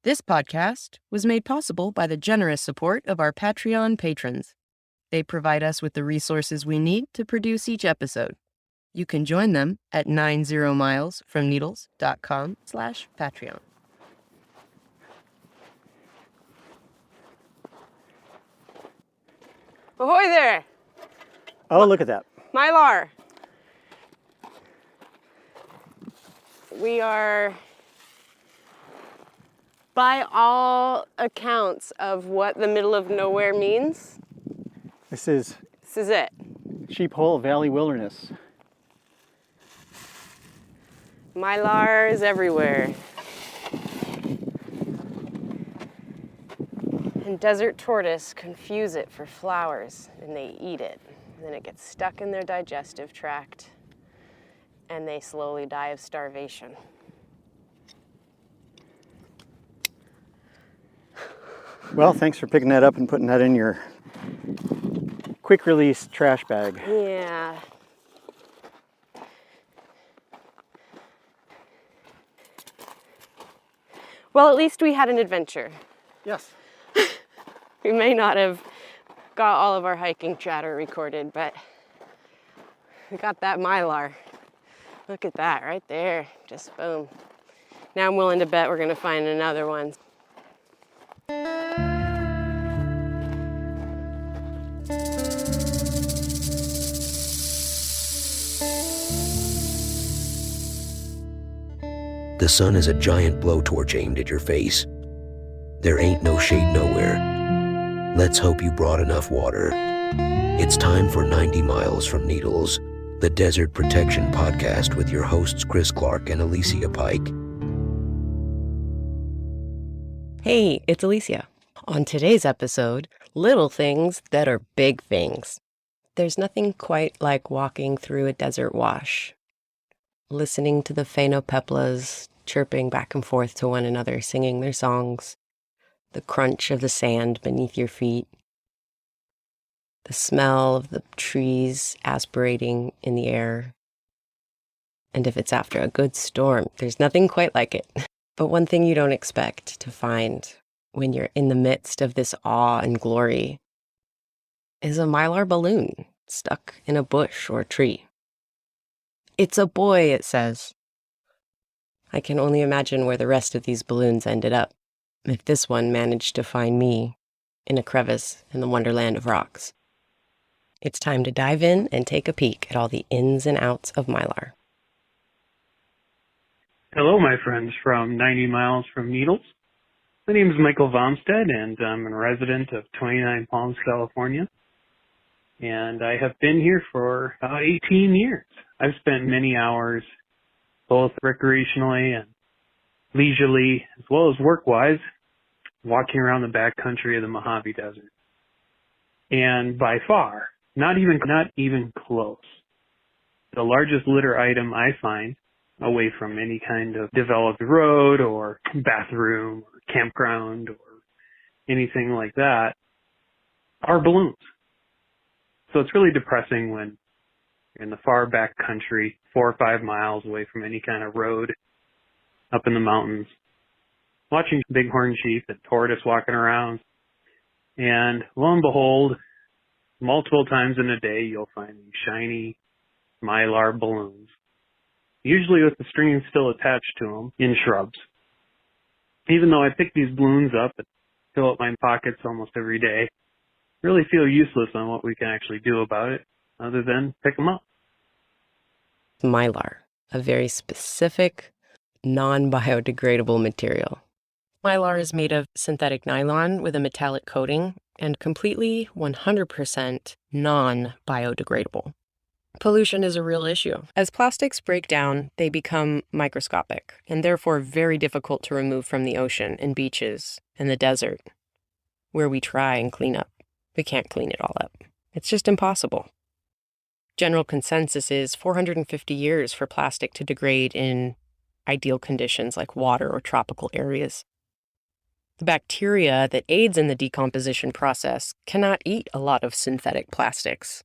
This podcast was made possible by the generous support of our Patreon patrons. They provide us with the resources we need to produce each episode. You can join them at 90milesfromneedles.com/Patreon. Ahoy there! Oh, look at that. Mylar. We are, by all accounts of what the middle of nowhere means, This is it. Sheep Hole Valley Wilderness. Mylar is everywhere. And desert tortoise confuse it for flowers, and they eat it. And then it gets stuck in their digestive tract, and they slowly die of starvation. Well, thanks for picking that up and putting that in your quick release trash bag. Yeah. Well, at least we had an adventure. Yes. We may not have got all of our hiking chatter recorded, but we got that Mylar. Look at that right there, just boom. Now I'm willing to bet we're gonna find another one. The sun is a giant blowtorch aimed at your face. There ain't no shade nowhere. Let's hope you brought enough water. It's time for 90 Miles from Needles, the Desert Protection Podcast with your hosts Chris Clark and Alicia Pike. Hey, it's Alicia. On today's episode, little things that are big things. There's nothing quite like walking through a desert wash, listening to the phainopeplas chirping back and forth to one another, singing their songs, the crunch of the sand beneath your feet, the smell of the trees aspirating in the air. And if it's after a good storm, there's nothing quite like it. But one thing you don't expect to find when you're in the midst of this awe and glory is a Mylar balloon stuck in a bush or tree. It's a boy, it says. I can only imagine where the rest of these balloons ended up, if this one managed to find me in a crevice in the wonderland of rocks. It's time to dive in and take a peek at all the ins and outs of Mylar. Hello, my friends from 90 Miles from Needles. My name is Michael Vomstead, and I'm a resident of 29 Palms, California. And I have been here for about 18 years. I've spent many hours, both recreationally and leisurely, as well as work-wise, walking around the backcountry of the Mojave Desert. And by far, not even close, the largest litter item I find, away from any kind of developed road or bathroom or campground or anything like that, are balloons. So it's really depressing when you're in the far back country, 4 or 5 miles away from any kind of road, up in the mountains, watching bighorn sheep and tortoise walking around. And lo and behold, multiple times in a day, you'll find these shiny Mylar balloons, usually with the string still attached to them in shrubs. Even though I pick these balloons up and fill up my pockets almost every day, I really feel useless on what we can actually do about it other than pick them up. Mylar, a very specific, non-biodegradable material. Mylar is made of synthetic nylon with a metallic coating and completely 100% non-biodegradable. Pollution is a real issue. As plastics break down, they become microscopic and therefore very difficult to remove from the ocean and beaches and the desert, where we try and clean up. We can't clean it all up. It's just impossible. General consensus is 450 years for plastic to degrade in ideal conditions like water or tropical areas. The bacteria that aids in the decomposition process cannot eat a lot of synthetic plastics,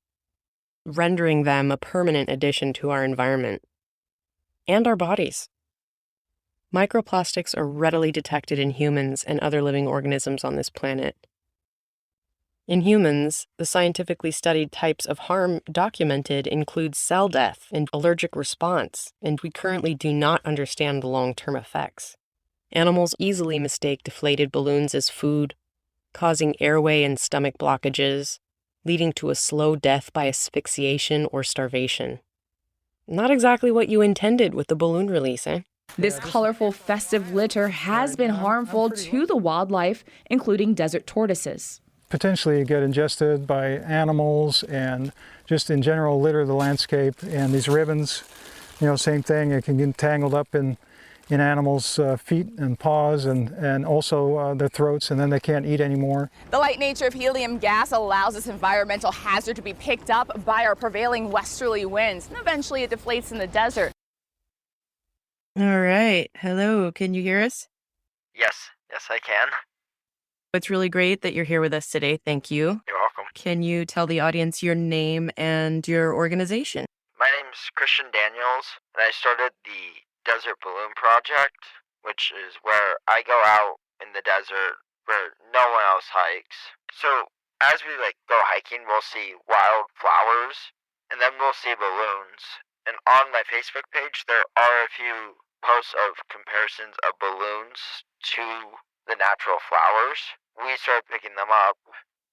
rendering them a permanent addition to our environment and our bodies. Microplastics are readily detected in humans and other living organisms on this planet. In humans, the scientifically studied types of harm documented include cell death and allergic response, and we currently do not understand the long-term effects. Animals easily mistake deflated balloons as food, causing airway and stomach blockages, leading to a slow death by asphyxiation or starvation. Not exactly what you intended with the balloon release, eh? This colorful, festive litter has been harmful to the wildlife, including desert tortoises. Potentially get ingested by animals and just in general litter the landscape. And these ribbons, same thing, it can get tangled up in animals' feet and paws and also their throats, and then they can't eat anymore. The light nature of helium gas allows this environmental hazard to be picked up by our prevailing westerly winds, and eventually it deflates in the desert. All right. Hello. Can you hear us? Yes, I can. It's really great that you're here with us today. Thank you. You're welcome. Can you tell the audience your name and your organization? My name's Christian Daniels, and I started the Desert Balloon Project, which is where I go out in the desert where no one else hikes. So as we go hiking, we'll see wild flowers, and then we'll see balloons. And on my Facebook page, there are a few posts of comparisons of balloons to the natural flowers. We started picking them up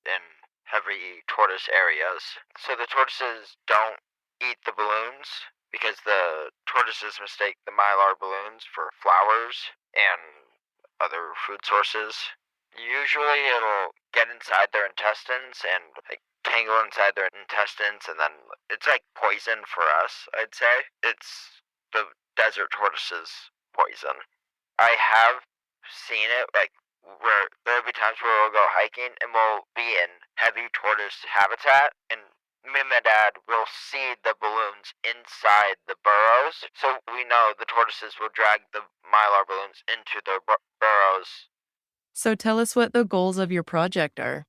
in heavy tortoise areas. So the tortoises don't eat the balloons because the tortoises mistake the mylar balloons for flowers and other food sources. Usually it'll get inside their intestines and tangle inside their intestines, and then it's like poison for us, I'd say. It's the desert tortoise's poison. I have seen it, where there'll be times where we'll go hiking and we'll be in heavy tortoise habitat, and me and my dad will see the balloons inside the burrows, so we know the tortoises will drag the mylar balloons into their burrows. So tell us what the goals of your project are.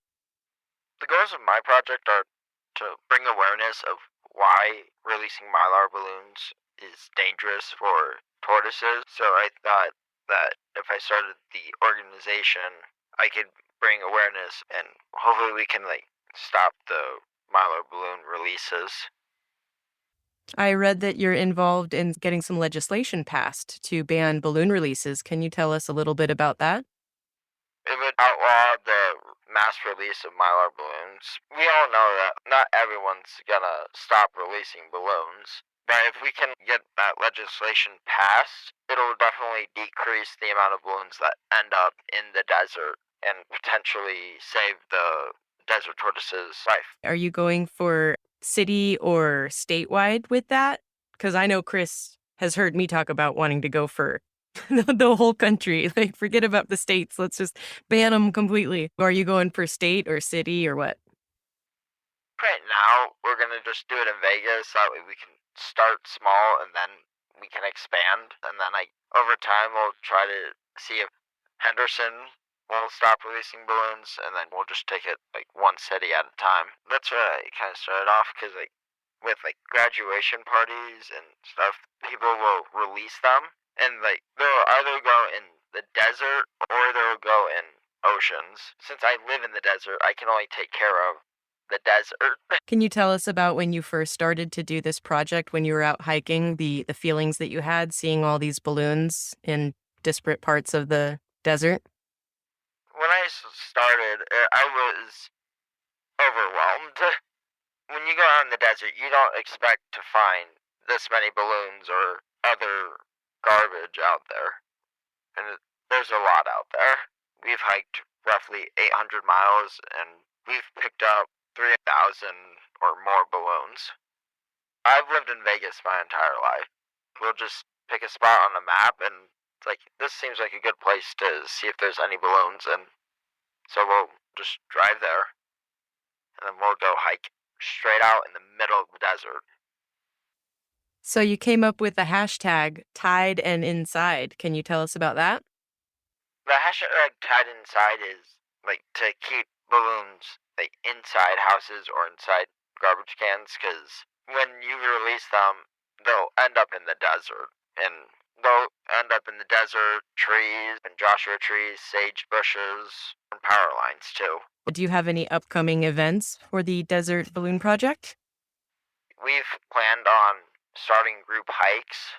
The goals of my project are to bring awareness of why releasing mylar balloons is dangerous for tortoises. So I thought that if I started the organization, I could bring awareness and hopefully we can stop the mylar balloon releases. I read that you're involved in getting some legislation passed to ban balloon releases. Can you tell us a little bit about that? It would outlaw the mass release of mylar balloons. We all know that not everyone's gonna stop releasing balloons, but if we can get that legislation passed, it'll definitely decrease the amount of balloons that end up in the desert and potentially save the desert tortoise's life. Are you going for city or statewide with that? Because I know Chris has heard me talk about wanting to go for the whole country. Forget about the states. Let's just ban them completely. Are you going for state or city or what? Right now, we're going to just do it in Vegas. That way we can start small and then we can expand. And then over time, we'll try to see if Henderson will stop releasing balloons, and then we'll just take it one city at a time. That's where I kind of started off, because with graduation parties and stuff, people will release them. And they'll either go in the desert or they'll go in oceans. Since I live in the desert, I can only take care of the desert. Can you tell us about when you first started to do this project, when you were out hiking, the feelings that you had seeing all these balloons in disparate parts of the desert? When I started, I was overwhelmed. When you go out in the desert, you don't expect to find this many balloons or other garbage out there, and there's a lot out there. We've hiked roughly 800 miles, and we've picked up 3,000 or more balloons. I've lived in Vegas my entire life. We'll just pick a spot on the map, and it's this seems like a good place to see if there's any balloons, and so we'll just drive there, and then we'll go hike straight out in the middle of the desert. So you came up with the hashtag Tide and Inside. Can you tell us about that? The hashtag Tide Inside is to keep balloons inside houses or inside garbage cans, because when you release them, they'll end up in the desert, and they'll end up in the desert, trees, and Joshua trees, sage bushes, and power lines too. Do you have any upcoming events for the Desert Balloon Project? We've planned on starting group hikes,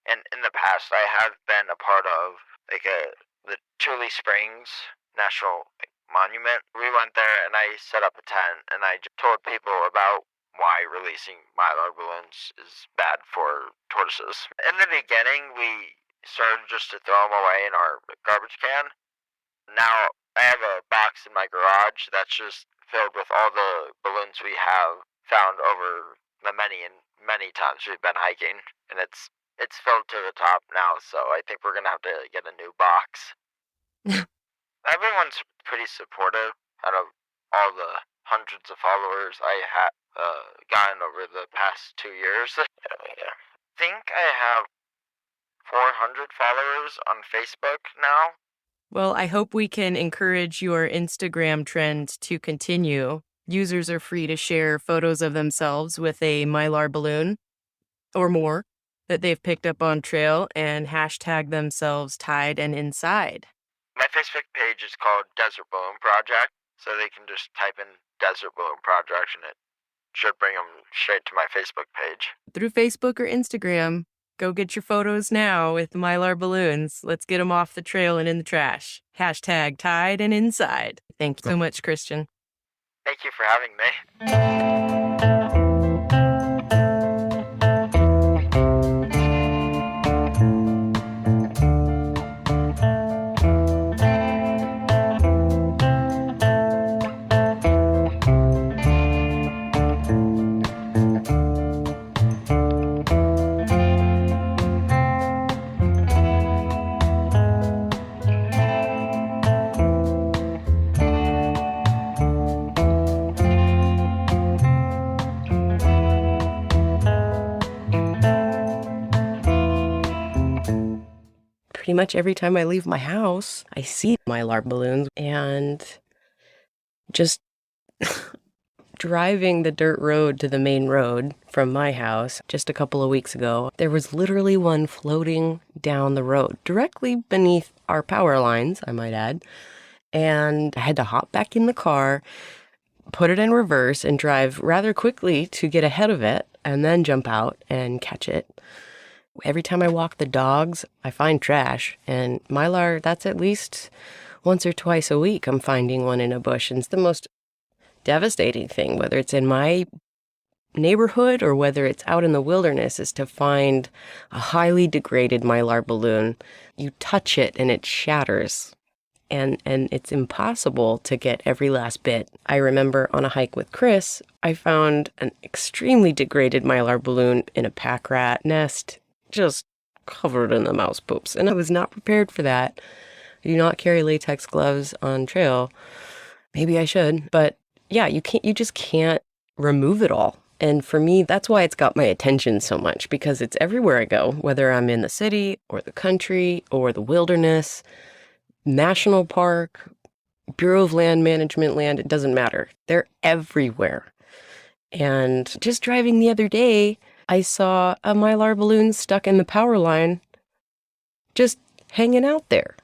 and in the past I have been a part of the Tule Springs National Monument. We went there and I set up a tent and I told people about why releasing mylar balloons is bad for tortoises. In the beginning, we started just to throw them away in our garbage can. Now I have a box in my garage that's just filled with all the balloons we have found over the many times we've been hiking, and it's filled to the top now, so I think we're gonna have to get a new box. Everyone's pretty supportive out of all the hundreds of followers I have gotten over the past 2 years. I think I have 400 followers on Facebook now. Well, I hope we can encourage your Instagram trend to continue. Users are free to share photos of themselves with a mylar balloon or more that they've picked up on trail and hashtag themselves tied and inside. My Facebook page is called Desert Balloon Project, so they can just type in Desert Balloon Project and it should bring them straight to my Facebook page. Through Facebook or Instagram, go get your photos now with mylar balloons. Let's get them off the trail and in the trash. Hashtag tied and inside. Thank you so much, Christian. Thank you for having me. Pretty much every time I leave my house, I see mylar balloons, and just driving the dirt road to the main road from my house just a couple of weeks ago, there was literally one floating down the road directly beneath our power lines, I might add. And I had to hop back in the car, put it in reverse, and drive rather quickly to get ahead of it, and then jump out and catch it. Every time I walk the dogs, I find trash, and mylar, that's at least once or twice a week I'm finding one in a bush. And it's the most devastating thing, whether it's in my neighborhood or whether it's out in the wilderness, is to find a highly degraded mylar balloon. You touch it and it shatters, and it's impossible to get every last bit. I remember on a hike with Chris, I found an extremely degraded mylar balloon in a pack rat nest, just covered in the mouse poops. And I was not prepared for that. I do not carry latex gloves on trail. Maybe I should, but yeah, you just can't remove it all. And for me, that's why it's got my attention so much, because it's everywhere I go, whether I'm in the city or the country or the wilderness, national park, Bureau of Land Management land, it doesn't matter. They're everywhere. And just driving the other day, I saw a mylar balloon stuck in the power line, just hanging out there.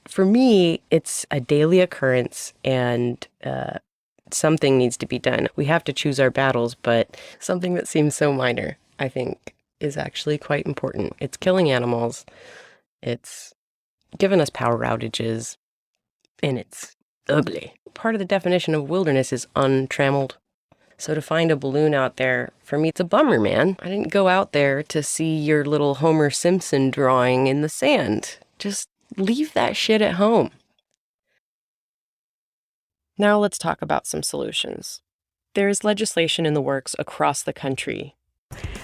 For me, it's a daily occurrence, and something needs to be done. We have to choose our battles, but something that seems so minor, I think, is actually quite important. It's killing animals, it's given us power outages, and it's ugly. Part of the definition of wilderness is untrammeled. So to find a balloon out there, for me, it's a bummer, man. I didn't go out there to see your little Homer Simpson drawing in the sand. Just leave that shit at home. Now let's talk about some solutions. There is legislation in the works across the country.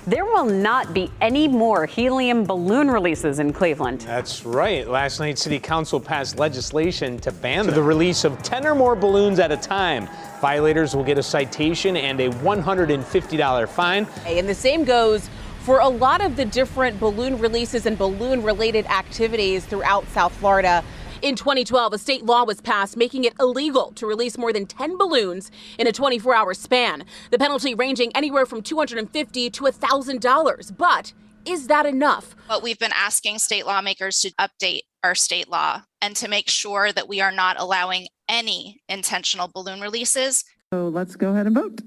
There will not be any more helium balloon releases in Cleveland. That's right. Last night, City Council passed legislation to ban the release of 10 or more balloons at a time. Violators will get a citation and a $150 fine. And the same goes for a lot of the different balloon releases and balloon-related activities throughout South Florida. In 2012, a state law was passed making it illegal to release more than 10 balloons in a 24-hour span. The penalty ranging anywhere from $250 to $1,000. But is that enough? But we've been asking state lawmakers to update our state law and to make sure that we are not allowing any intentional balloon releases. So let's go ahead and vote.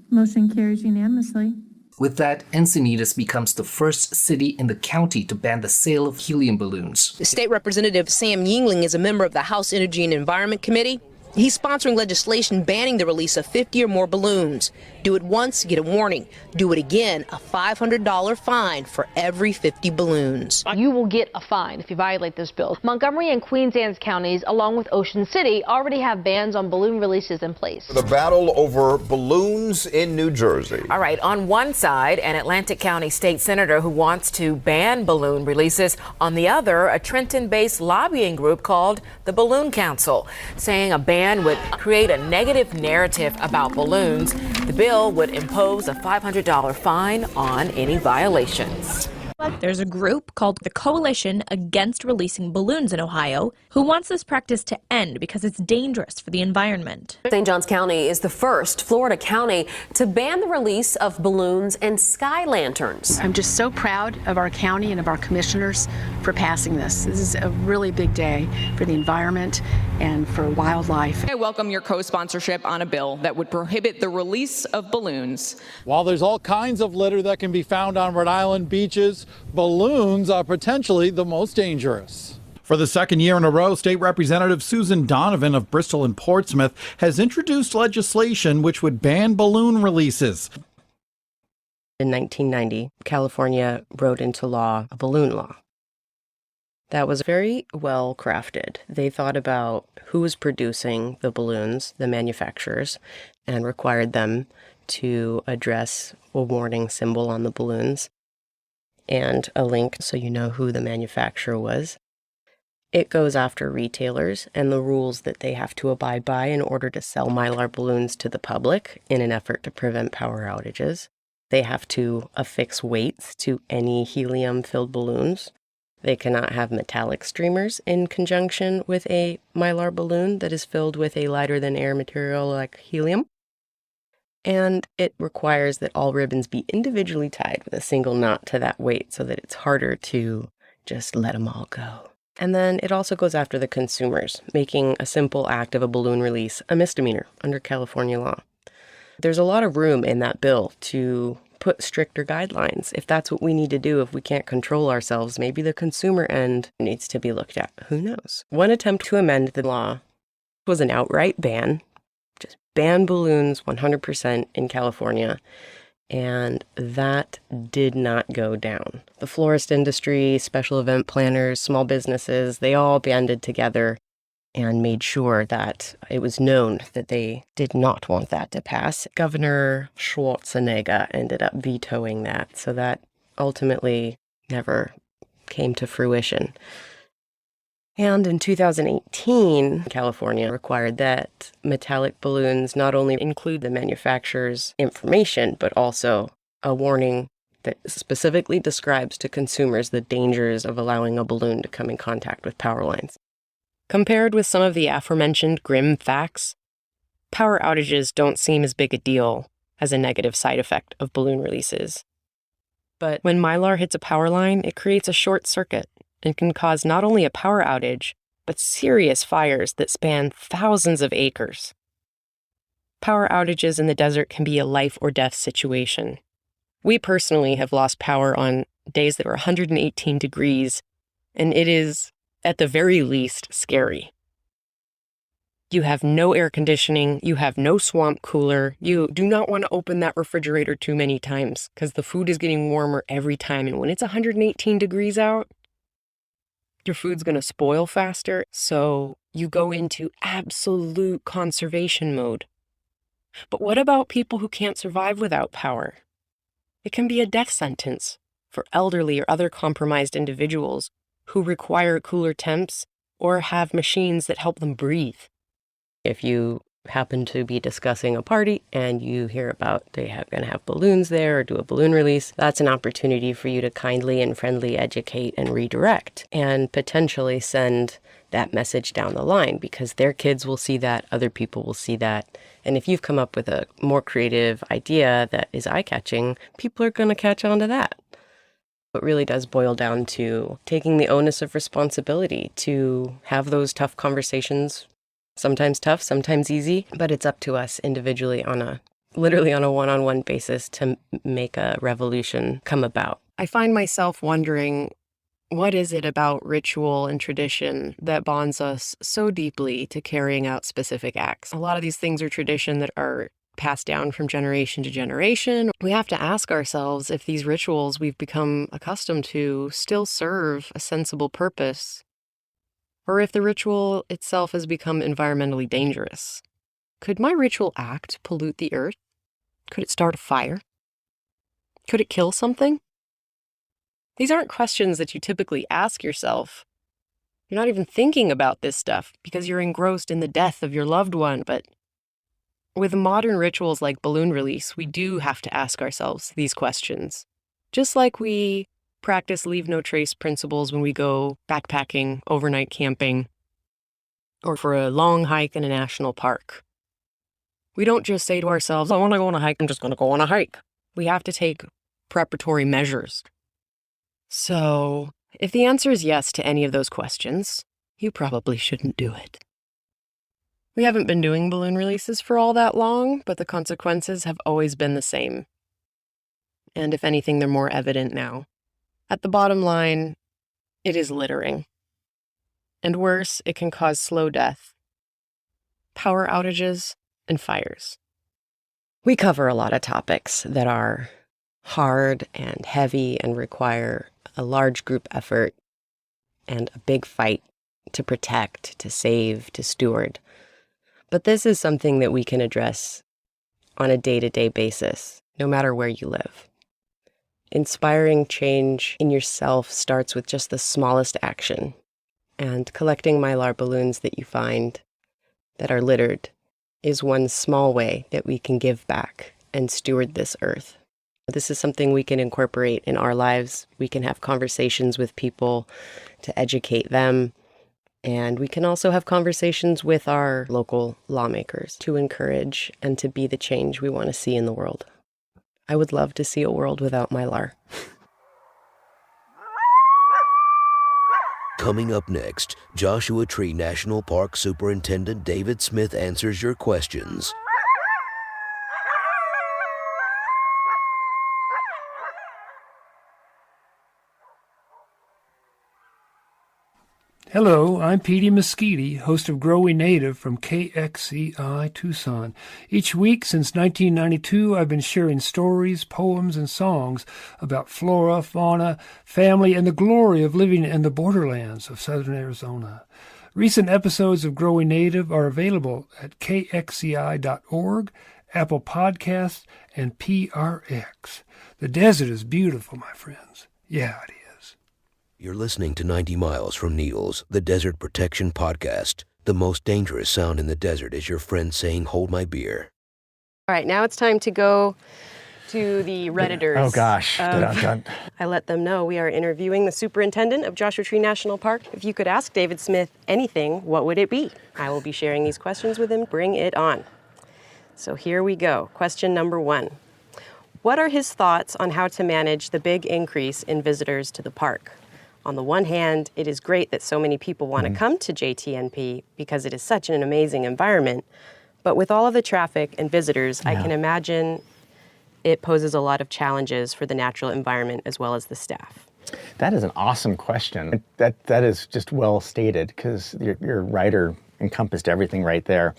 Motion carries unanimously. With that, Encinitas becomes the first city in the county to ban the sale of helium balloons. State Representative Sam Yingling is a member of the House Energy and Environment Committee. He's sponsoring legislation banning the release of 50 or more balloons. Do it once, get a warning. Do it again, a $500 fine for every 50 balloons. You will get a fine if you violate this bill. Montgomery and Queens Anne's counties, along with Ocean City, already have bans on balloon releases in place. The battle over balloons in New Jersey. All right, on one side, an Atlantic County state senator who wants to ban balloon releases. On the other, a Trenton-based lobbying group called the Balloon Council, saying a ban would create a negative narrative about balloons. The bill would impose a $500 fine on any violations. There's a group called the Coalition Against Releasing Balloons in Ohio who wants this practice to end because it's dangerous for the environment. St. Johns County is the first Florida county to ban the release of balloons and sky lanterns. I'm just so proud of our county and of our commissioners for passing this. This is a really big day for the environment and for wildlife. I welcome your co-sponsorship on a bill that would prohibit the release of balloons. While there's all kinds of litter that can be found on Rhode Island beaches, balloons are potentially the most dangerous. For the second year in a row, State Representative Susan Donovan of Bristol and Portsmouth has introduced legislation which would ban balloon releases. In 1990, California wrote into law a balloon law. That was very well crafted. They thought about who was producing the balloons, the manufacturers, and required them to address a warning symbol on the balloons and a link so you know who the manufacturer was. It goes after retailers and the rules that they have to abide by in order to sell Mylar balloons to the public in an effort to prevent power outages. They have to affix weights to any helium-filled balloons. They cannot have metallic streamers in conjunction with a Mylar balloon that is filled with a lighter-than-air material like helium. And it requires that all ribbons be individually tied with a single knot to that weight so that it's harder to just let them all go. And then it also goes after the consumers, making a simple act of a balloon release a misdemeanor under California law. There's a lot of room in that bill to put stricter guidelines. If that's what we need to do, if we can't control ourselves, maybe the consumer end needs to be looked at. Who knows? One attempt to amend the law was an outright ban. Just ban balloons 100% in California, and that did not go down. The florist industry, special event planners, small businesses, they all banded together and made sure that it was known that they did not want that to pass. Governor Schwarzenegger ended up vetoing that, so that ultimately never came to fruition. And in 2018, California required that metallic balloons not only include the manufacturer's information, but also a warning that specifically describes to consumers the dangers of allowing a balloon to come in contact with power lines. Compared with some of the aforementioned grim facts, power outages don't seem as big a deal as a negative side effect of balloon releases. But when Mylar hits a power line, it creates a short circuit and can cause not only a power outage, but serious fires that span thousands of acres. Power outages in the desert can be a life or death situation. We personally have lost power on days that were 118 degrees, and it is, at the very least, scary. You have no air conditioning, you have no swamp cooler, you do not want to open that refrigerator too many times because the food is getting warmer every time, and when it's 118 degrees out, your food's going to spoil faster, so you go into absolute conservation mode. But what about people who can't survive without power? It can be a death sentence for elderly or other compromised individuals who require cooler temps or have machines that help them breathe. If you happen to be discussing a party and you hear about they are going to have balloons there or do a balloon release, that's an opportunity for you to kindly and friendly educate and redirect and potentially send that message down the line, because their kids will see that, other people will see that. And if you've come up with a more creative idea that is eye-catching, people are going to catch on to that. It really does boil down to taking the onus of responsibility to have those tough conversations, sometimes tough, sometimes easy, but it's up to us individually literally on a one-on-one basis to make a revolution come about. I find myself wondering, what is it about ritual and tradition that bonds us so deeply to carrying out specific acts? A lot of these things are tradition that are passed down from generation to generation. We have to ask ourselves if these rituals we've become accustomed to still serve a sensible purpose, or if the ritual itself has become environmentally dangerous. Could my ritual act pollute the earth? Could it start a fire? Could it kill something? These aren't questions that you typically ask yourself. You're not even thinking about this stuff because you're engrossed in the death of your loved one, but with modern rituals like balloon release, we do have to ask ourselves these questions. Just like we practice leave no trace principles when we go backpacking, overnight camping, or for a long hike in a national park. We don't just say to ourselves, I want to go on a hike, I'm just going to go on a hike. We have to take preparatory measures. So, if the answer is yes to any of those questions, you probably shouldn't do it. We haven't been doing balloon releases for all that long, but the consequences have always been the same. And if anything, they're more evident now. At the bottom line, it is littering. And worse, it can cause slow death, power outages, and fires. We cover a lot of topics that are hard and heavy and require a large group effort and a big fight to protect, to save, to steward. But this is something that we can address on a day-to-day basis, no matter where you live. Inspiring change in yourself starts with just the smallest action, and collecting Mylar balloons that you find that are littered is one small way that we can give back and steward this earth. This is something we can incorporate in our lives. We can have conversations with people to educate them. And we can also have conversations with our local lawmakers to encourage and to be the change we want to see in the world. I would love to see a world without Mylar. Coming up next, Joshua Tree National Park Superintendent David Smith answers your questions. Hello, I'm Petey Mesquite, host of Grow We Native from KXCI Tucson. Each week since 1992, I've been sharing stories, poems, and songs about flora, fauna, family, and the glory of living in the borderlands of southern Arizona. Recent episodes of Grow We Native are available at kxci.org, Apple Podcasts, and PRX. The desert is beautiful, my friends. Yeah, it is. You're listening to 90 Miles from Needles, the Desert Protection Podcast. The most dangerous sound in the desert is your friend saying, hold my beer. All right, now it's time to go to the Redditors. Oh, gosh. I let them know we are interviewing the superintendent of Joshua Tree National Park. If you could ask David Smith anything, what would it be? I will be sharing these questions with him. Bring it on. So here we go. Question number 1. What are his thoughts on how to manage the big increase in visitors to the park? On the one hand, it is great that so many people want to come to JTNP because it is such an amazing environment. But with all of the traffic and visitors, I can imagine it poses a lot of challenges for the natural environment as well as the staff. That is an awesome question. That is just well stated because your writer encompassed everything right there.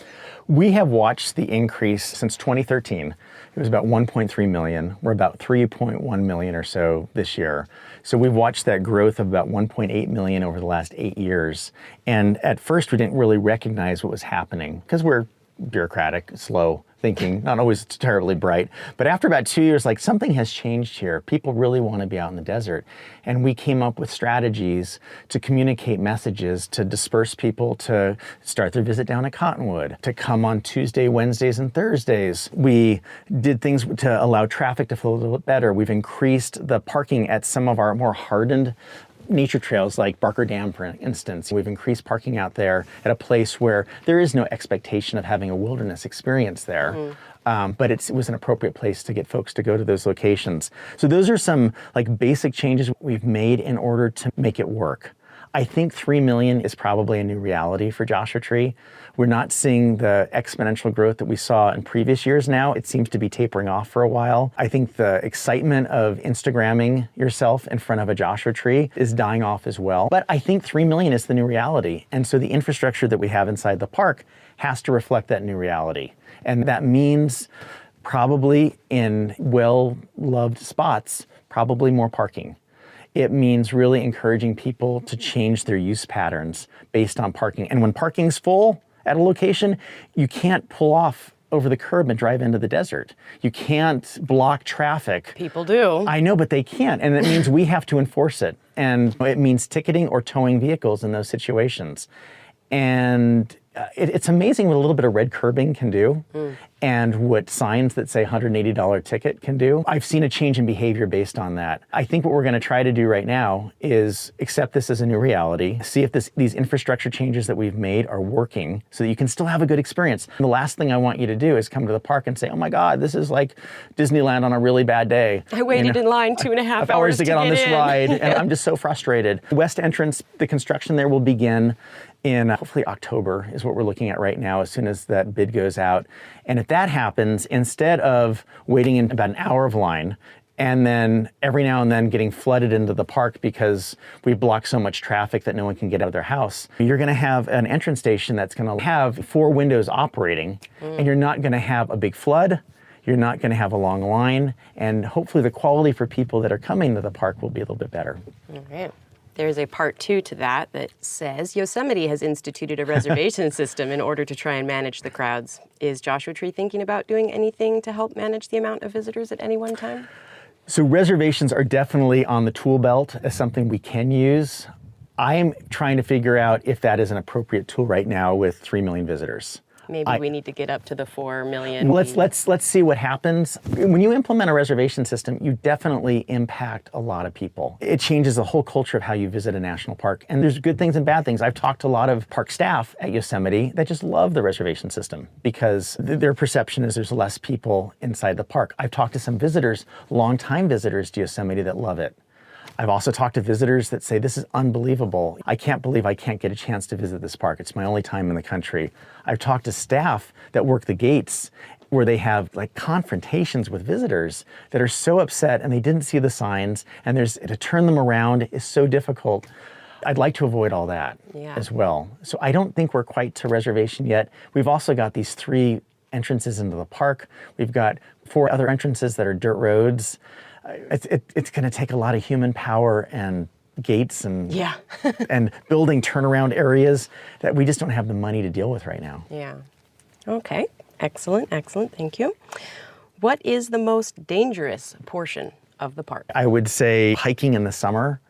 We have watched the increase since 2013. It was about 1.3 million. We're about 3.1 million or so this year. So we've watched that growth of about 1.8 million over the last 8 years. And at first we didn't really recognize what was happening because we're bureaucratic, slow thinking, not always terribly bright. But after about 2 years, like something has changed here. People really want to be out in the desert. And we came up with strategies to communicate messages, to disperse people to start their visit down at Cottonwood, to come on Tuesday, Wednesdays, and Thursdays. We did things to allow traffic to flow a little bit better. We've increased the parking at some of our more hardened nature trails like Barker Dam, for instance. We've increased parking out there at a place where there is no expectation of having a wilderness experience there. but it was an appropriate place to get folks to go to those locations. So those are some like basic changes we've made in order to make it work. I think 3 million is probably a new reality for Joshua Tree. We're not seeing the exponential growth that we saw in previous years now. It seems to be tapering off for a while. I think the excitement of Instagramming yourself in front of a Joshua Tree is dying off as well. But I think 3 million is the new reality. And so the infrastructure that we have inside the park has to reflect that new reality. And that means probably in well-loved spots, probably more parking. It means really encouraging people to change their use patterns based on parking. And when parking's full at a location, you can't pull off over the curb and drive into the desert. You can't block traffic. People do. I know, but they can't. And it means we have to enforce it. And it means ticketing or towing vehicles in those situations. And it's amazing what a little bit of red curbing can do and what signs that say $180 ticket can do. I've seen a change in behavior based on that. I think what we're going to try to do right now is accept this as a new reality, see if these infrastructure changes that we've made are working so that you can still have a good experience. And the last thing I want you to do is come to the park and say, oh my God, this is like Disneyland on a really bad day. I waited in line 2.5 hours to get on this in. ride, and I'm just so frustrated. West entrance, the construction there will begin in hopefully October is what we're looking at right now, as soon as that bid goes out. And if that happens, instead of waiting in about an hour of line and then every now and then getting flooded into the park because we block so much traffic that no one can get out of their house, you're going to have an entrance station that's going to have 4 windows operating, and you're not going to have a big flood. You're not going to have a long line, and hopefully the quality for people that are coming to the park will be a little bit better. All right. There's a part 2 to that says Yosemite has instituted a reservation system in order to try and manage the crowds. Is Joshua Tree thinking about doing anything to help manage the amount of visitors at any one time? So reservations are definitely on the tool belt as something we can use. I'm trying to figure out if that is an appropriate tool right now with 3 million visitors. Maybe we need to get up to the 4 million. Let's see what happens. When you implement a reservation system, you definitely impact a lot of people. It changes the whole culture of how you visit a national park. And there's good things and bad things. I've talked to a lot of park staff at Yosemite that just love the reservation system because their perception is there's less people inside the park. I've talked to some visitors, longtime visitors to Yosemite that love it. I've also talked to visitors that say, this is unbelievable. I can't believe I can't get a chance to visit this park. It's my only time in the country. I've talked to staff that work the gates where they have like confrontations with visitors that are so upset and they didn't see the signs, and to turn them around is so difficult. I'd like to avoid all that as well. So I don't think we're quite to reservation yet. We've also got these 3 entrances into the park. We've got 4 other entrances that are dirt roads. It's going to take a lot of human power and gates and and building turnaround areas that we just don't have the money to deal with right now. Yeah. Okay. Excellent. Excellent. Thank you. What is the most dangerous portion of the park? I would say hiking in the summer.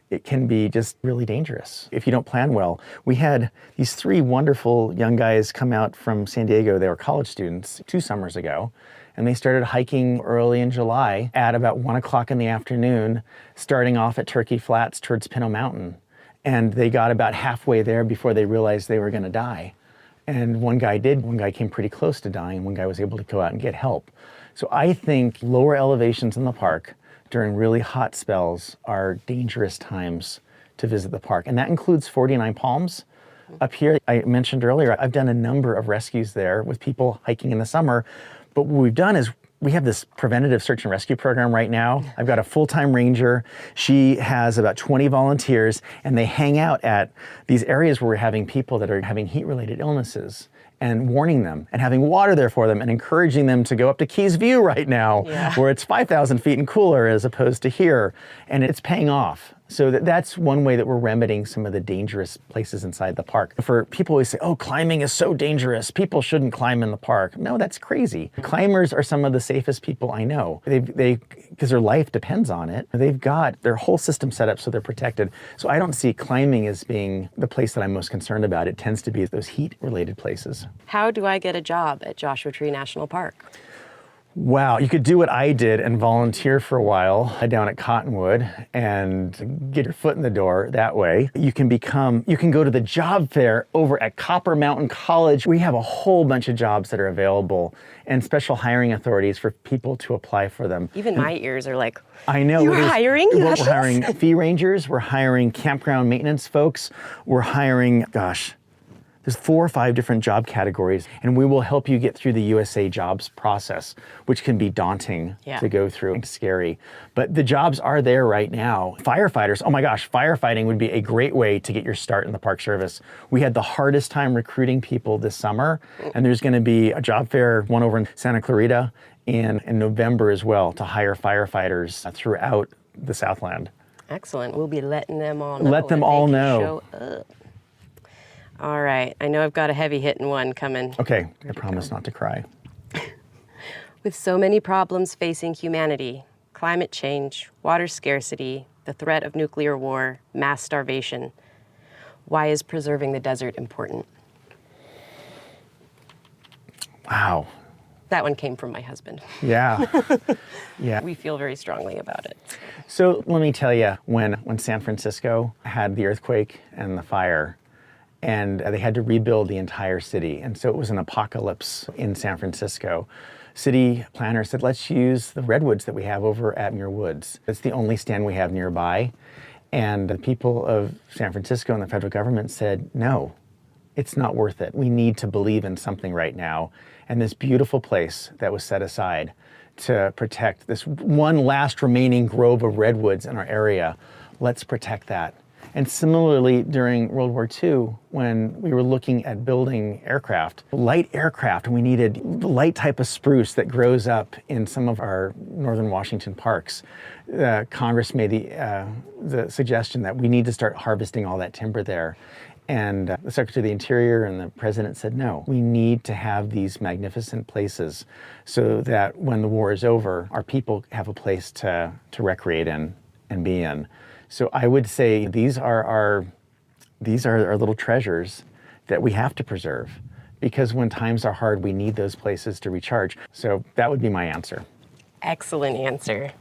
It can be just really dangerous if you don't plan well. We had these 3 wonderful young guys come out from San Diego. They were college students 2 summers ago. And they started hiking early in July at about 1 o'clock in the afternoon, starting off at Turkey Flats towards Pinto Mountain. And they got about halfway there before they realized they were going to die. And one guy came pretty close to dying, and one guy was able to go out and get help. So I think lower elevations in the park during really hot spells are dangerous times to visit the park. And that includes 49 Palms. Up here, I mentioned earlier, I've done a number of rescues there with people hiking in the summer. But what we've done is we have this preventative search and rescue program right now. I've got a full-time ranger. She has about 20 volunteers, and they hang out at these areas where we're having people that are having heat-related illnesses and warning them and having water there for them and encouraging them to go up to Keys View right now, where it's 5,000 feet and cooler as opposed to here. And it's paying off. So that's one way that we're remedying some of the dangerous places inside the park. For people always say, oh, climbing is so dangerous. People shouldn't climb in the park. No, that's crazy. Climbers are some of the safest people I know. Because their life depends on it. They've got their whole system set up so they're protected. So I don't see climbing as being the place that I'm most concerned about. It tends to be those heat-related places. How do I get a job at Joshua Tree National Park? Wow, you could do what I did and volunteer for a while down at Cottonwood and get your foot in the door that way. You can go to the job fair over at Copper Mountain College. We have a whole bunch of jobs that are available and special hiring authorities for people to apply for them. Even my ears are like, I know. You're hiring? We're hiring fee rangers. We're hiring campground maintenance folks. We're hiring, there's 4 or 5 different job categories, and we will help you get through the USA Jobs process, which can be daunting to go through and scary. But the jobs are there right now. Firefighters, oh my gosh, firefighting would be a great way to get your start in the Park Service. We had the hardest time recruiting people this summer, and there's going to be a job fair, one over in Santa Clarita in November as well, to hire firefighters throughout the Southland. Excellent. We'll be letting them all know. Let them all know. Show up. All right, I know I've got a heavy-hitting one coming. Okay, I promise not to cry. With so many problems facing humanity, climate change, water scarcity, the threat of nuclear war, mass starvation, why is preserving the desert important? Wow. That one came from my husband. Yeah. Yeah. We feel very strongly about it. So let me tell you, when San Francisco had the earthquake and the fire, and they had to rebuild the entire city. And so it was an apocalypse in San Francisco. City planners said, let's use the redwoods that we have over at Muir Woods. It's the only stand we have nearby. And the people of San Francisco and the federal government said, no, it's not worth it. We need to believe in something right now. And this beautiful place that was set aside to protect this one last remaining grove of redwoods in our area, let's protect that. And similarly, during World War II, when we were looking at building light aircraft, we needed the light type of spruce that grows up in some of our northern Washington parks. Congress made the suggestion that we need to start harvesting all that timber there. And the Secretary of the Interior and the President said, no, we need to have these magnificent places so that when the war is over, our people have a place to recreate in and be in. So I would say these are our little treasures that we have to preserve, because when times are hard, we need those places to recharge. So that would be my answer. Excellent answer.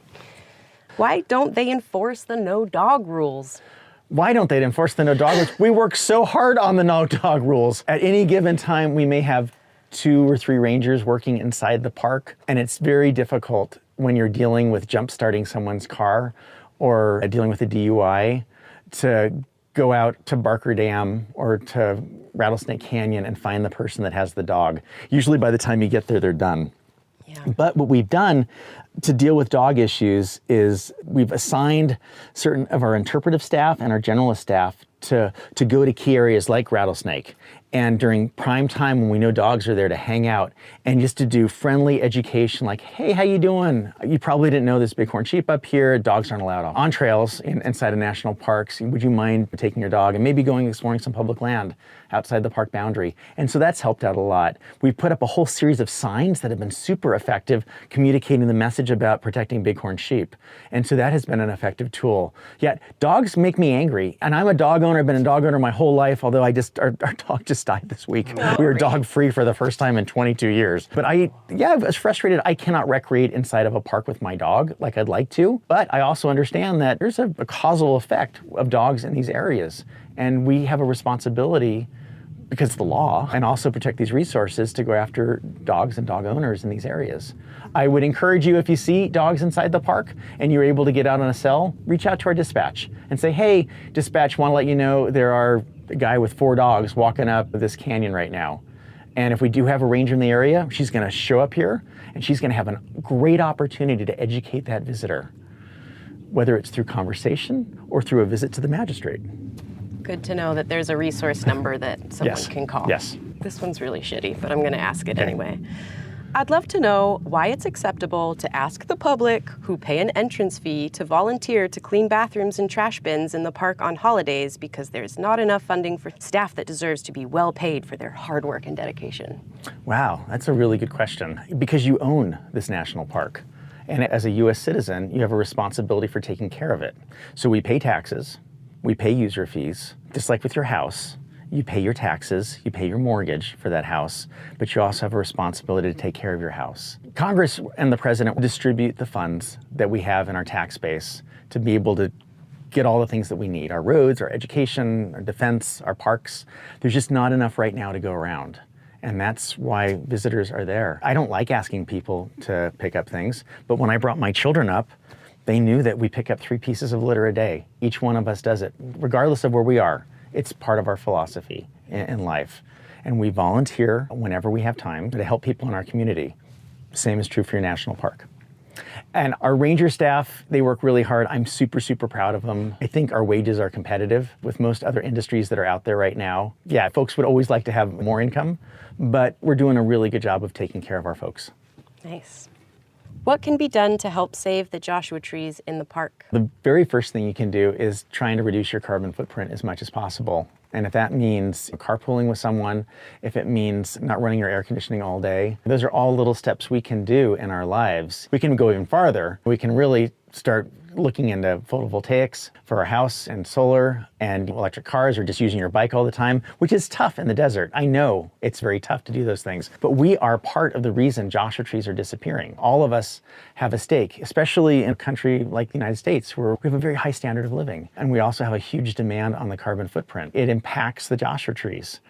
Why don't they enforce the no dog rules? Why don't they enforce the no dog rules? We work so hard on the no dog rules. At any given time, we may have 2 or 3 rangers working inside the park, and it's very difficult when you're dealing with jump-starting someone's car or dealing with a DUI to go out to Barker Dam or to Rattlesnake Canyon and find the person that has the dog. Usually by the time you get there, they're done. Yeah. But what we've done to deal with dog issues is we've assigned certain of our interpretive staff and our generalist staff to go to key areas like Rattlesnake. And during prime time when we know dogs are there, to hang out and just to do friendly education like, hey, how you doing? You probably didn't know there's bighorn sheep up here. Dogs aren't allowed on trails inside of national parks. Would you mind taking your dog and maybe going exploring some public land outside the park boundary? And so that's helped out a lot. We've put up a whole series of signs that have been super effective communicating the message about protecting bighorn sheep. And so that has been an effective tool. Yet dogs make me angry. And I'm a dog owner. I've been a dog owner my whole life, although our dog just died this week. We were dog free for the first time in 22 years. But I was frustrated. I cannot recreate inside of a park with my dog like I'd like to. But I also understand that there's a causal effect of dogs in these areas. And we have a responsibility, because of the law, and also protect these resources, to go after dogs and dog owners in these areas. I would encourage you, if you see dogs inside the park and you're able to get out on a cell, reach out to our dispatch and say, hey, dispatch, want to let you know there are a guy with 4 dogs walking up this canyon right now. And if we do have a ranger in the area, she's going to show up here and she's going to have a great opportunity to educate that visitor, whether it's through conversation or through a visit to the magistrate. Good to know that there's a resource number that someone can call. Yes. This one's really shitty, but I'm going to ask it anyway. I'd love to know why it's acceptable to ask the public who pay an entrance fee to volunteer to clean bathrooms and trash bins in the park on holidays, because there's not enough funding for staff that deserves to be well paid for their hard work and dedication. Wow, that's a really good question. Because you own this national park. And as a U.S. citizen, you have a responsibility for taking care of it. So we pay taxes, we pay user fees, just like with your house. You pay your taxes, you pay your mortgage for that house, but you also have a responsibility to take care of your house. Congress and the president distribute the funds that we have in our tax base to be able to get all the things that we need, our roads, our education, our defense, our parks. There's just not enough right now to go around. And that's why visitors are there. I don't like asking people to pick up things, but when I brought my children up, they knew that we pick up 3 pieces of litter a day. Each one of us does it, regardless of where we are. It's part of our philosophy in life. And we volunteer whenever we have time to help people in our community. Same is true for your national park. And our ranger staff, they work really hard. I'm super, super proud of them. I think our wages are competitive with most other industries that are out there right now. Yeah, folks would always like to have more income, but we're doing a really good job of taking care of our folks. Nice. What can be done to help save the Joshua trees in the park? The very first thing you can do is trying to reduce your carbon footprint as much as possible. And if that means carpooling with someone, if it means not running your air conditioning all day, those are all little steps we can do in our lives. We can go even farther. We can really start looking into photovoltaics for our house and solar and electric cars, or just using your bike all the time, which is tough in the desert. I know it's very tough to do those things, but we are part of the reason Joshua trees are disappearing. All of us have a stake, especially in a country like the United States, where we have a very high standard of living. And we also have a huge demand on the carbon footprint. It impacts the Joshua trees.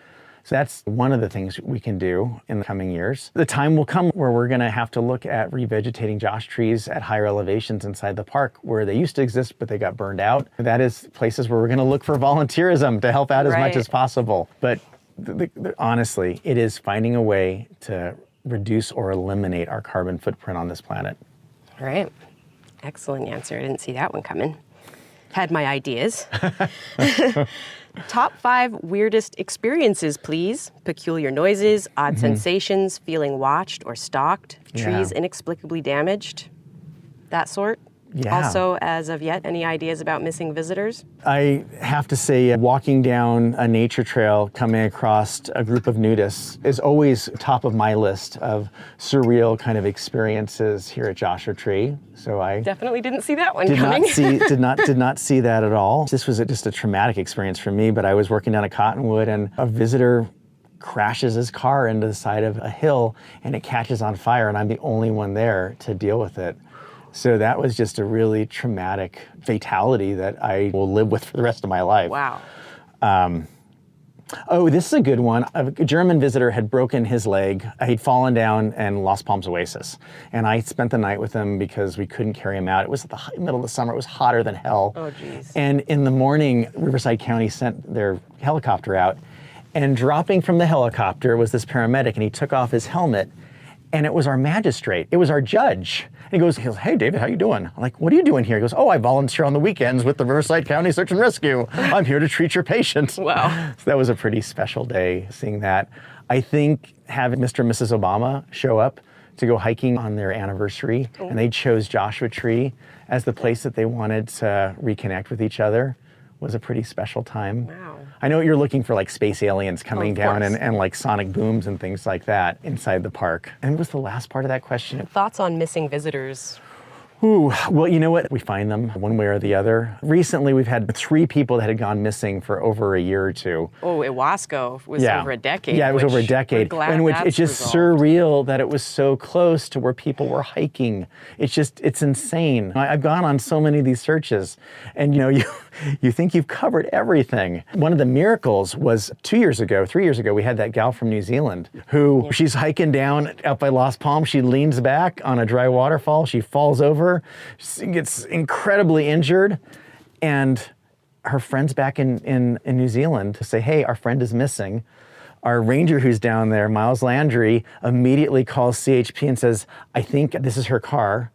So that's one of the things we can do in the coming years. The time will come where we're going to have to look at revegetating Joshua trees at higher elevations inside the park where they used to exist, but they got burned out. That is places where we're going to look for volunteerism to help out as much as possible. But honestly, it is finding a way to reduce or eliminate our carbon footprint on this planet. All right. Excellent answer. I didn't see that one coming. Had my ideas. Top 5 weirdest experiences, please. Peculiar noises, odd sensations, feeling watched or stalked, trees inexplicably damaged, that sort. Yeah. Also, as of yet, any ideas about missing visitors? I have to say, walking down a nature trail, coming across a group of nudists is always top of my list of surreal kind of experiences here at Joshua Tree. So I definitely didn't see that one did coming. did not see that at all. This was just a traumatic experience for me, but I was working down a cottonwood and a visitor crashes his car into the side of a hill and it catches on fire, and I'm the only one there to deal with it. So that was just a really traumatic fatality that I will live with for the rest of my life. Wow. Oh, this is a good one. A German visitor had broken his leg. He'd fallen down in Las Palmas Oasis. And I spent the night with him because we couldn't carry him out. It was the middle of the summer. It was hotter than hell. Oh, geez. And in the morning, Riverside County sent their helicopter out. And dropping from the helicopter was this paramedic, and he took off his helmet. And it was our magistrate. It was our judge. And he goes, "Hey, David, how you doing?" I'm like, "What are you doing here?" He goes, "Oh, I volunteer on the weekends with the Riverside County Search and Rescue. I'm here to treat your patients." Wow. So that was a pretty special day seeing that. I think having Mr. and Mrs. Obama show up to go hiking on their anniversary, and they chose Joshua Tree as the place that they wanted to reconnect with each other, was a pretty special time. Wow. I know you're looking for like space aliens coming down and like sonic booms and things like that inside the park. And what was the last part of that question? Thoughts on missing visitors? Ooh, well, you know what? We find them one way or the other. Recently, we've had 3 people that had gone missing for over a year or 2. Oh, Iwasco was over a decade. Yeah, it was over a decade. In which it's just surreal that it was so close to where people were hiking. It's insane. I've gone on so many of these searches, and you think you've covered everything. One of the miracles was 3 years ago, we had that gal from New Zealand who she's hiking down up by Las Palmas. She leans back on a dry waterfall. She falls over. She gets incredibly injured, and her friend's back in New Zealand to say, "Hey, our friend is missing." Our ranger who's down there, Miles Landry, immediately calls CHP and says, "I think this is her car."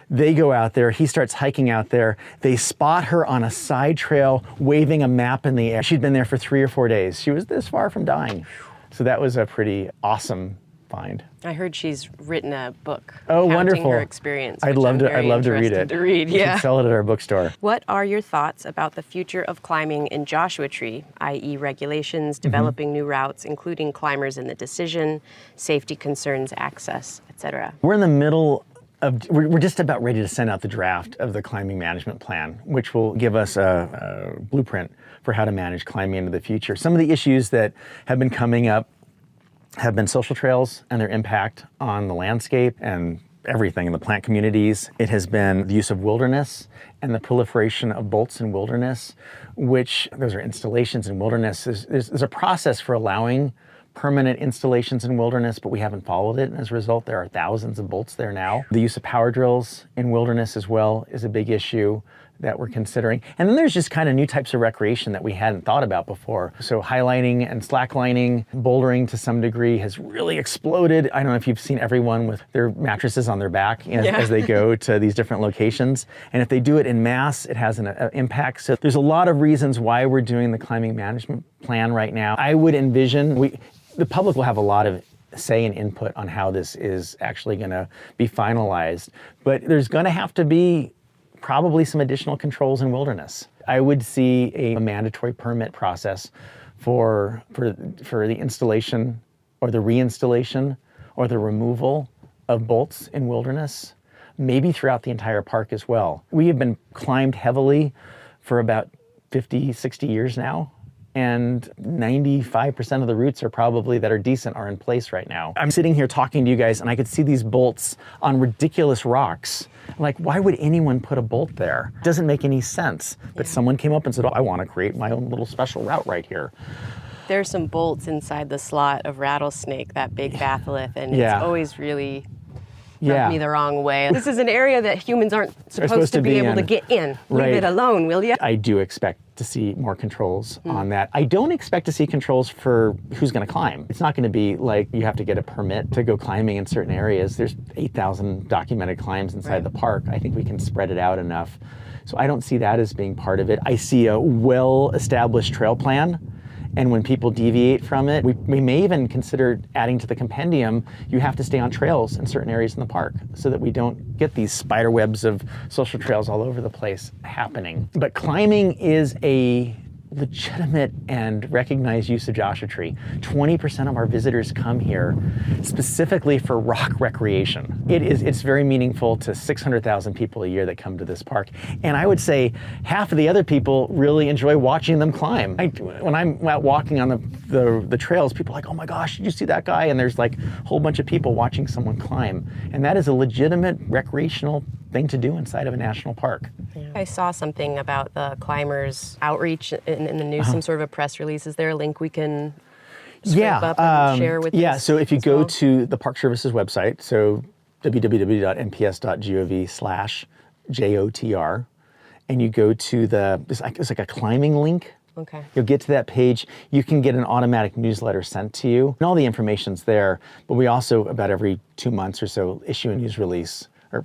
They go out there, he starts hiking out there. They spot her on a side trail waving a map in the air. She'd been there for 3 or 4 days. She was this far from dying. So that was a pretty awesome find. I heard she's written a book. Oh, wonderful. Her experience. I'd love to read it. We should sell it at our bookstore. What are your thoughts about the future of climbing in Joshua Tree, i.e. regulations, developing new routes, including climbers in the decision, safety concerns, access, etc.? We're in the middle we're just about ready to send out the draft of the climbing management plan, which will give us a blueprint for how to manage climbing into the future. Some of the issues that have been coming up have been social trails and their impact on the landscape and everything in the plant communities. It has been the use of wilderness and the proliferation of bolts in wilderness, which those are installations in wilderness. There's a process for allowing permanent installations in wilderness, but we haven't followed it. And as a result, there are thousands of bolts there now. The use of power drills in wilderness as well is a big issue that we're considering. And then there's just kind of new types of recreation that we hadn't thought about before. So highlining and slacklining, bouldering to some degree has really exploded. I don't know if you've seen everyone with their mattresses on their back as they go to these different locations. And if they do it in mass, it has an impact. So there's a lot of reasons why we're doing the climbing management plan right now. I would envision the public will have a lot of say and input on how this is actually going to be finalized. But there's going to have to be probably some additional controls in wilderness. I would see a mandatory permit process for the installation or the reinstallation or the removal of bolts in wilderness, maybe throughout the entire park as well. We have been climbed heavily for about 50, 60 years now. And 95% of the routes that are decent are in place right now. I'm sitting here talking to you guys and I could see these bolts on ridiculous rocks. Like, why would anyone put a bolt there? It doesn't make any sense. But someone came up and said, I want to create my own little special route right here. There's some bolts inside the slot of Rattlesnake, that big batholith, and it's always really rubbed me the wrong way. This is an area that humans aren't supposed to be able to get in. Right. Leave it alone, will you? I do expect to see more controls on that. I don't expect to see controls for who's going to climb. It's not going to be like you have to get a permit to go climbing in certain areas. There's 8,000 documented climbs inside the park. I think we can spread it out enough. So I don't see that as being part of it. I see a well-established trail plan. And when people deviate from it, we may even consider adding to the compendium, you have to stay on trails in certain areas in the park so that we don't get these spider webs of social trails all over the place happening. But climbing is a legitimate and recognized use of Joshua Tree. 20% of our visitors come here specifically for rock recreation. It's very meaningful to 600,000 people a year that come to this park. And I would say half of the other people really enjoy watching them climb. When I'm out walking on the trails, people are like, oh my gosh, did you see that guy? And there's like a whole bunch of people watching someone climb. And that is a legitimate recreational thing to do inside of a national park. Yeah. I saw something about the climbers outreach in the news, some sort of a press release. Is there a link we can scrape up and share with us? So if you go to the Park Service's website, so www.nps.gov/JOTR, and you go to it's like a climbing link. Okay. You'll get to that page. You can get an automatic newsletter sent to you. And all the information's there, but we also, about every 2 months or so, issue a news release. Or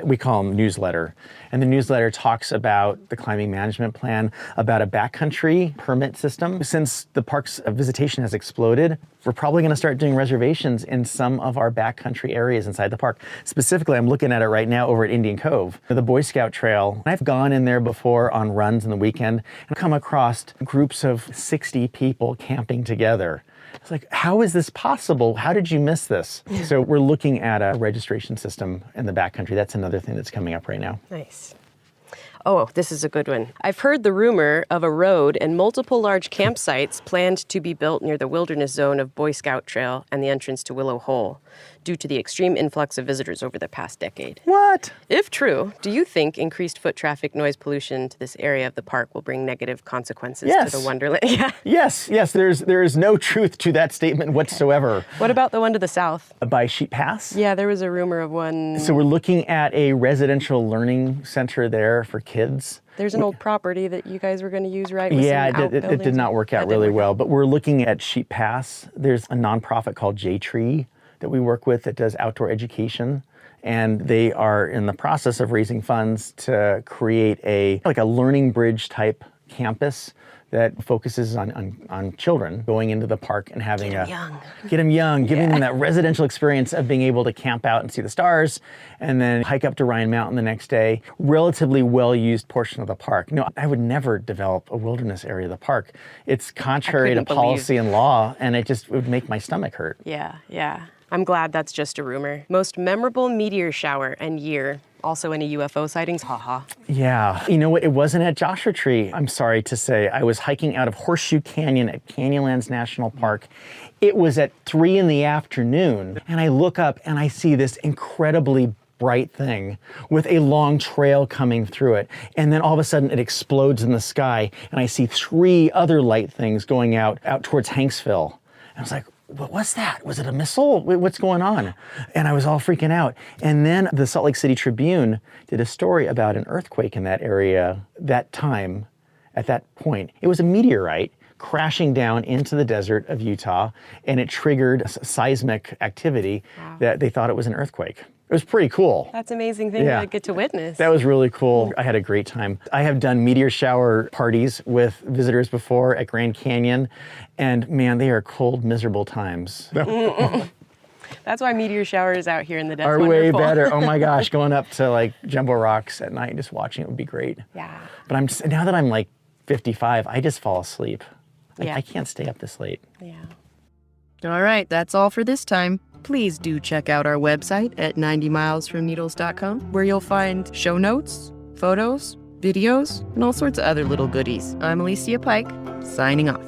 we call them newsletter. And the newsletter talks about the climbing management plan, about a backcountry permit system. Since the park's visitation has exploded, we're probably going to start doing reservations in some of our backcountry areas inside the park. Specifically, I'm looking at it right now over at Indian Cove, the Boy Scout Trail. I've gone in there before on runs in the weekend and come across groups of 60 people camping together. It's like, how is this possible? How did you miss this? So we're looking at a registration system in the backcountry. That's another thing that's coming up right now. Nice. Oh, this is a good one. I've heard the rumor of a road and multiple large campsites planned to be built near the wilderness zone of Boy Scout Trail and the entrance to Willow Hole due to the extreme influx of visitors over the past decade. What? If true, do you think increased foot traffic, noise pollution to this area of the park will bring negative consequences to the Wonderland? Yes. There is no truth to that statement whatsoever. What about the one to the south? By Sheep Pass? Yeah, there was a rumor of one. So we're looking at a residential learning center there for kids. There's an old property that you guys were going to use, right? It did not work out really well, but we're looking at Sheep Pass. There's a nonprofit called J-Tree that we work with that does outdoor education, and they are in the process of raising funds to create a learning bridge type campus that focuses on children going into the park and having Get 'em young. Get them young, giving them that residential experience of being able to camp out and see the stars and then hike up to Ryan Mountain the next day. Relatively well-used portion of the park. No, I would never develop a wilderness area of the park. It's contrary to policy and law, and it would make my stomach hurt. Yeah. I'm glad that's just a rumor. Most memorable meteor shower and year. Also any UFO sightings? Haha. Yeah. You know what? It wasn't at Joshua Tree, I'm sorry to say. I was hiking out of Horseshoe Canyon at Canyonlands National Park. It was at 3 in the afternoon, and I look up and I see this incredibly bright thing with a long trail coming through it. And then all of a sudden it explodes in the sky, and I see 3 other light things going out towards Hanksville. And I was like, what was that? Was it a missile? What's going on? And I was all freaking out. And then the Salt Lake City Tribune did a story about an earthquake in that area that time, at that point. It was a meteorite crashing down into the desert of Utah, and it triggered seismic activity that they thought it was an earthquake. It was pretty cool. That's an amazing thing to get to witness. That was really cool. I had a great time. I have done meteor shower parties with visitors before at Grand Canyon, and man, they are cold, miserable times. That's why meteor showers out here in the desert are way better. Oh my gosh, going up to like Jumbo Rocks at night and just watching it would be great. Yeah. But now that I'm like 55, I just fall asleep. Yeah. I can't stay up this late. Yeah. All right, that's all for this time. Please do check out our website at 90milesfromneedles.com, where you'll find show notes, photos, videos, and all sorts of other little goodies. I'm Alicia Pike, signing off.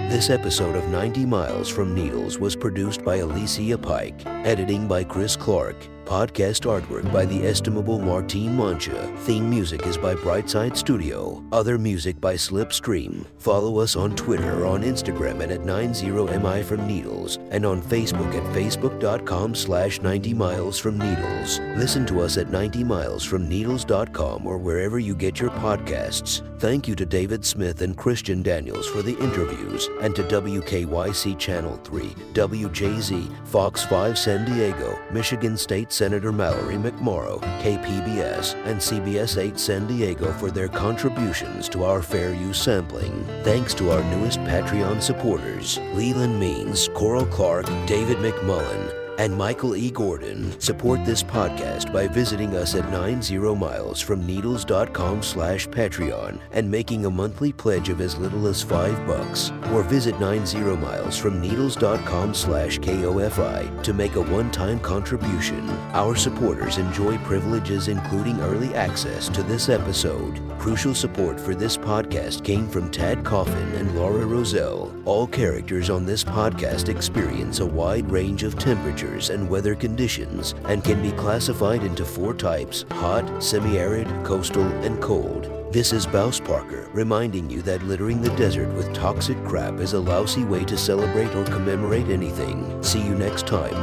This episode of 90 Miles from Needles was produced by Alicia Pike, editing by Chris Clark, podcast artwork by the estimable Martine Mancha, theme music is by Brightside Studio, other music by Slipstream. Follow us on Twitter or on Instagram at 90mi from Needles, and on Facebook at facebook.com/90 miles from Needles. Listen to us at 90milesfromneedles.com or wherever you get your podcasts. Thank you to David Smith and Christian Daniels for the interviews, and to WKYC Channel 3, WJZ, Fox 5 San Diego, Michigan State Senator Mallory McMorrow, KPBS, and CBS 8 San Diego for their contributions to our fair use sampling. Thanks to our newest Patreon supporters, Leland Means, Coral Clark, David McMullen, and Michael E. Gordon. Support this podcast by visiting us at 90milesfromneedles.com/Patreon and making a monthly pledge of as little as $5, or visit 90milesfromneedles.com/KOFI to make a one-time contribution. Our supporters enjoy privileges including early access to this episode. Crucial support for this podcast came from Tad Coffin and Laura Roselle. All characters on this podcast experience a wide range of temperatures and weather conditions and can be classified into 4 types: hot, semi-arid, coastal, and cold. This is Bouse Parker reminding you that littering the desert with toxic crap is a lousy way to celebrate or commemorate anything. See you next time.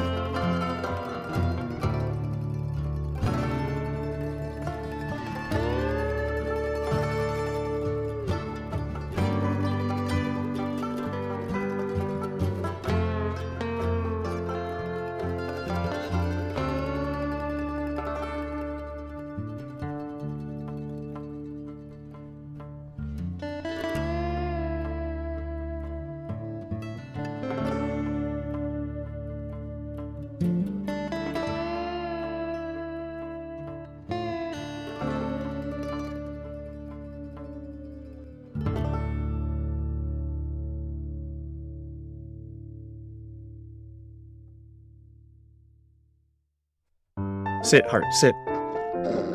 Sit, Hart, sit.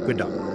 Good dog.